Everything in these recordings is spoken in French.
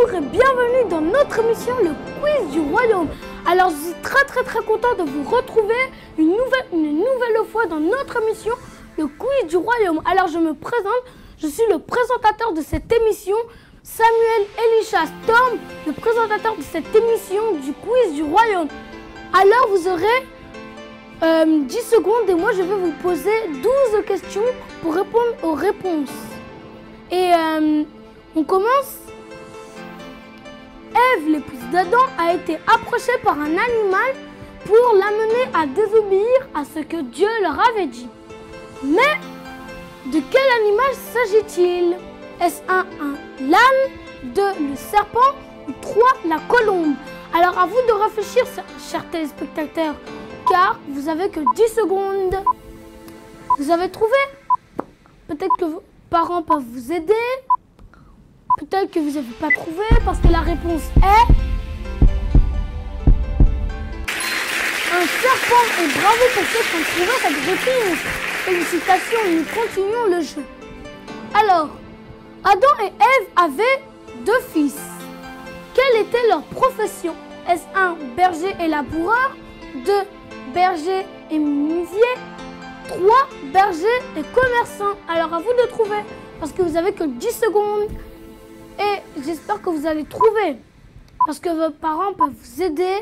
Bonjour et bienvenue dans notre émission Le Quiz du Royaume. Alors je suis très content de vous retrouver une nouvelle fois dans notre émission Le Quiz du Royaume. Alors je me présente, je suis le présentateur de cette émission, Samuel Elisha Storm, le présentateur de cette émission du Quiz du Royaume. Alors vous aurez 10 secondes et moi je vais vous poser 12 questions pour répondre aux réponses. Et on commence. Ève, l'épouse d'Adam, a été approchée par un animal pour l'amener à désobéir à ce que Dieu leur avait dit. Mais de quel animal s'agit-il? Est-ce un l'âne, 2 le serpent ou 3 la colombe? Alors à vous de réfléchir, chers téléspectateurs, car vous avez que 10 secondes. Vous avez trouvé? Peut-être que vos parents peuvent vous aider. Peut-être que vous n'avez pas trouvé parce que la réponse est un serpent. Et bravo pour ceux qui ont trouvé cette réponse. Félicitations, nous continuons le jeu. Alors, Adam et Ève avaient 2 fils. Quelle était leur profession? Est-ce un berger et laboureur, 2 berger et menuisier, 3 berger et commerçant? Alors à vous de trouver parce que vous avez que 10 secondes. Et j'espère que vous allez trouver, parce que vos parents peuvent vous aider.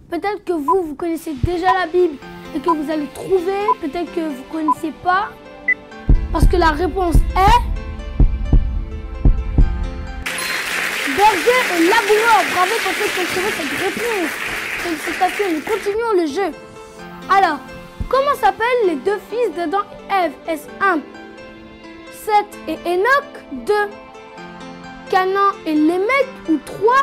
Peut-être que vous connaissez déjà la Bible et que vous allez trouver. Peut-être que vous ne connaissez pas, parce que la réponse est berger et laboureur. Bravo pour ceux qui ont trouvé cette réponse. Félicitations, nous continuons le jeu. Alors, comment s'appellent les 2 fils d'Adam et Ève? Est-ce 1 Seth et Enoch, 2 Canaan et Lémec ou 3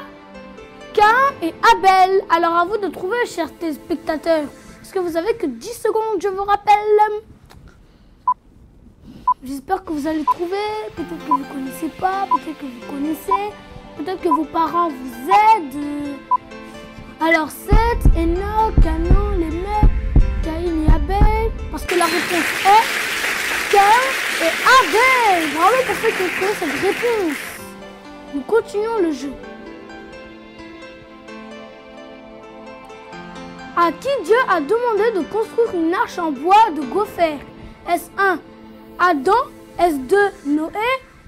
Caïn et Abel? Alors à vous de trouver, chers téléspectateurs, parce que vous avez que 10 secondes, je vous rappelle. J'espère que vous allez trouver. Peut-être que vous ne connaissez pas, peut-être que vous connaissez, peut-être que vos parents vous aident. Alors Seth, Enoch, Canaan, Lémec, Caïn et Abel, parce que la réponse est Caïn et Abel. Bravo pour ceux qui ont trouvé cette réponse. Nous continuons le jeu. À qui Dieu a demandé de construire une arche en bois de gopher? Est-ce 1 Adam? Est-ce 2 Noé?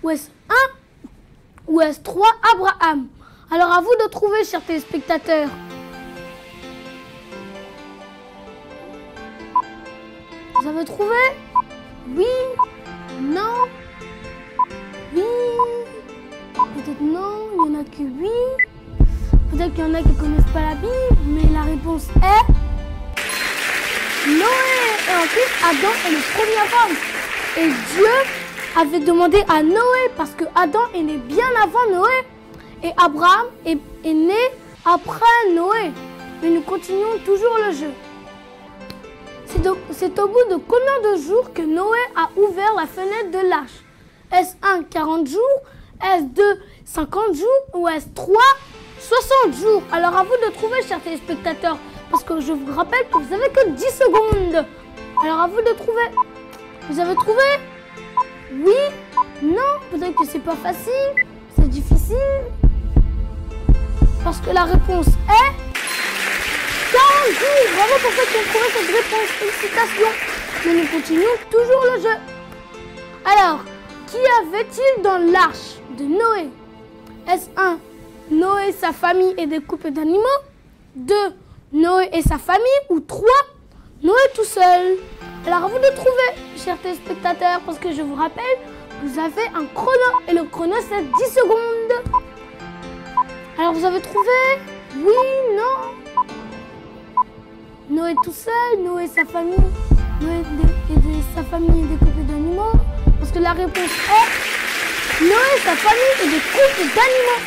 Ou est-ce 1 ou est-ce 3 Abraham? Alors à vous de trouver, chers téléspectateurs. Vous avez trouvé? Oui? Non? Oui? Peut-être non, il n'y en a que 8. Peut-être qu'il y en a qui ne connaissent pas la Bible, mais la réponse est Noé. Et ensuite, Adam est le premier homme. Et Dieu avait demandé à Noé, parce que Adam est né bien avant Noé, et Abraham est né après Noé. Mais nous continuons toujours le jeu. C'est au bout de combien de jours que Noé a ouvert la fenêtre de l'arche? Est-ce 1 40 jours? Est-ce 2 50 jours ou est-ce 3 60 jours? Alors à vous de trouver, chers téléspectateurs, parce que je vous rappelle que vous avez que 10 secondes. Alors à vous de trouver. Vous avez trouvé? Oui? Non? Peut-être que c'est pas facile, c'est difficile. Parce que la réponse est 40 jours. Bravo pour ceux qui ont trouvé cette réponse. Félicitations. Mais nous continuons toujours le jeu. Alors, qui avait-il dans l'arche de Noé? Est-ce 1 Noé, sa famille et des couples d'animaux, 2 Noé et sa famille ou 3 Noé tout seul? Alors à vous de trouver, chers téléspectateurs, parce que je vous rappelle, vous avez un chrono et le chrono c'est 10 secondes. Alors vous avez trouvé? Oui? Non? Noé tout seul, Noé et sa famille, Noé et sa famille et des couples d'animaux? Parce que la réponse est Noé, sa famille et des couples d'animaux.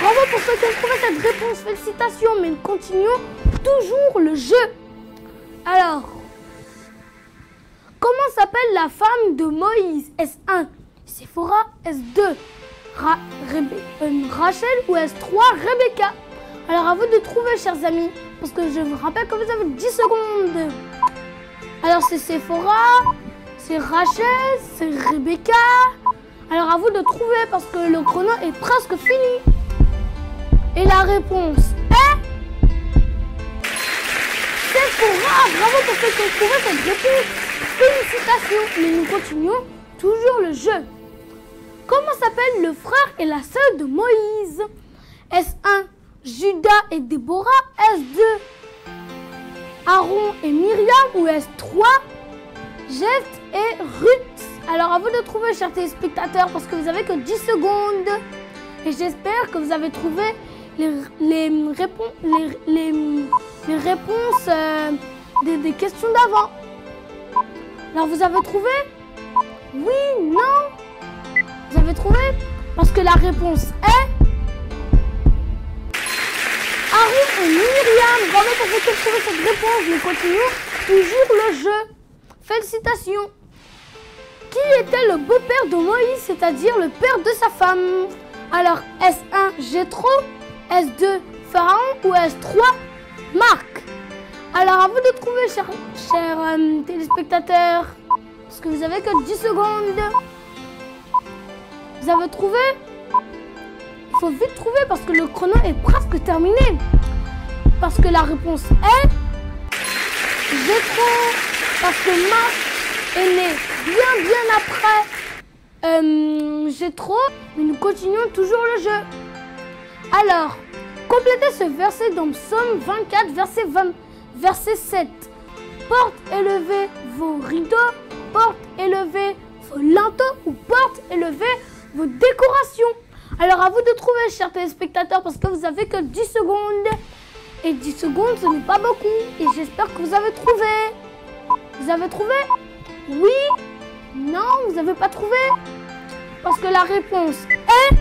Bravo pour ceux qui ont trouvé cette réponse. Félicitations, mais nous continuons toujours le jeu. Alors, comment s'appelle la femme de Moïse? Est-ce 1 Séphora? Est-ce 2 Rachel? Ou est-ce 3 Rebecca? Alors à vous de trouver, chers amis, parce que je vous rappelle que vous avez 10 secondes. Alors c'est Séphora, c'est Rachel, c'est Rebecca. Alors à vous de trouver parce que le chrono est presque fini. Et la réponse est... Sephora. Bravo pour ceux qui ont trouvé cette réponse. Félicitations. Mais nous continuons toujours le jeu. Comment s'appellent le frère et la sœur de Moïse? S1, Judas et Déborah. S2, Aaron et Myriam. Ou S3, Jephthé et Ruth. Alors à vous de trouver, chers téléspectateurs, parce que vous avez que 10 secondes. Et j'espère que vous avez trouvé les réponses des questions d'avant. Alors vous avez trouvé? Oui, non? Vous avez trouvé? Parce que la réponse est Aaron et Myriam. Bravo pour ceux qui ont trouvé cette réponse. Nous continuons toujours le jeu. Félicitations. Qui était le beau-père de Moïse, c'est-à-dire le père de sa femme? Alors, S1, Jéthro, S2, Pharaon ou S3, Marc? Alors, à vous de trouver, chers téléspectateurs, parce que vous avez que 10 secondes. Vous avez trouvé? Il faut vite trouver parce que le chrono est presque terminé. Parce que la réponse est Jéthro, parce que Marc est né bien après Jéthro, mais nous continuons toujours le jeu. Alors, complétez ce verset dans Psaume 24, verset 7. Porte élevez vos rideaux, porte élevez vos linteaux ou porte élevez vos décorations. Alors à vous de trouver, chers téléspectateurs, parce que vous avez que 10 secondes. Et 10 secondes, ce n'est pas beaucoup. Et j'espère que vous avez trouvé. Vous avez trouvé? Oui? Non, vous n'avez pas trouvé? Parce que la réponse est...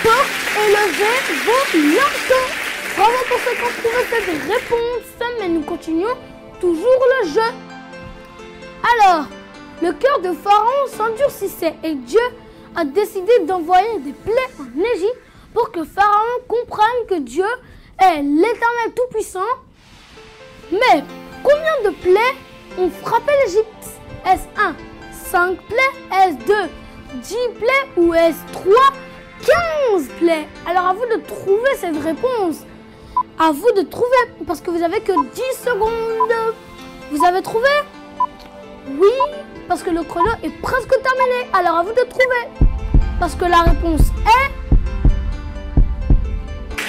Porte élevez vos linteaux. Bravo pour ceux qui ont trouvé cette réponse. Mais nous continuons toujours le jeu. Alors, le cœur de Pharaon s'endurcissait et Dieu a décidé d'envoyer des plaies en Égypte pour que Pharaon comprenne que Dieu est l'Éternel Tout-Puissant. Mais combien de plaies ont frappé l'Égypte? S1, 5 plaies, S2, 10 plaies ou S3, 15 plaies? Alors à vous de trouver cette réponse. À vous de trouver, parce que vous avez que 10 secondes. Vous avez trouvé? Oui, parce que le chrono est presque terminé. Alors à vous de trouver. Parce que la réponse est 10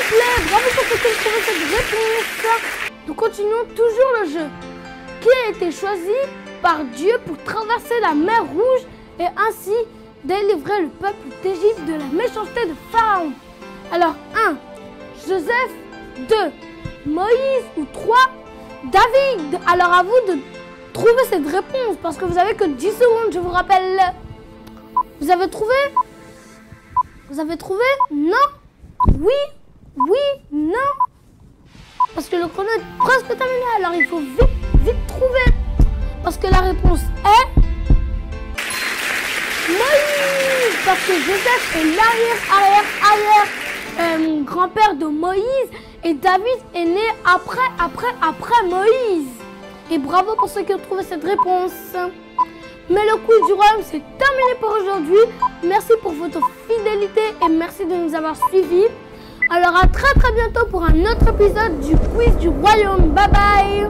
plaies. Bravo pour ceux qui ont trouvé cette réponse. Nous continuons toujours le jeu. Qui a été choisi par Dieu pour traverser la mer Rouge et ainsi délivrer le peuple d'Égypte de la méchanceté de Pharaon? Alors 1, Joseph. 2, Moïse. Ou 3, David. Alors à vous de trouver cette réponse parce que vous avez que 10 secondes, je vous rappelle. Vous avez trouvé? Vous avez trouvé? Non? Oui? Oui? Non? Parce que le chrono est presque terminé, alors il faut vite trouver. Parce que la réponse est Moïse. Parce que Joseph est l'arrière grand-père de Moïse et David est né après Moïse. Et bravo pour ceux qui ont trouvé cette réponse. Mais le quiz du royaume, c'est terminé pour aujourd'hui. Merci pour votre fidélité et merci de nous avoir suivis. Alors à très bientôt pour un autre épisode du quiz du royaume. Bye bye.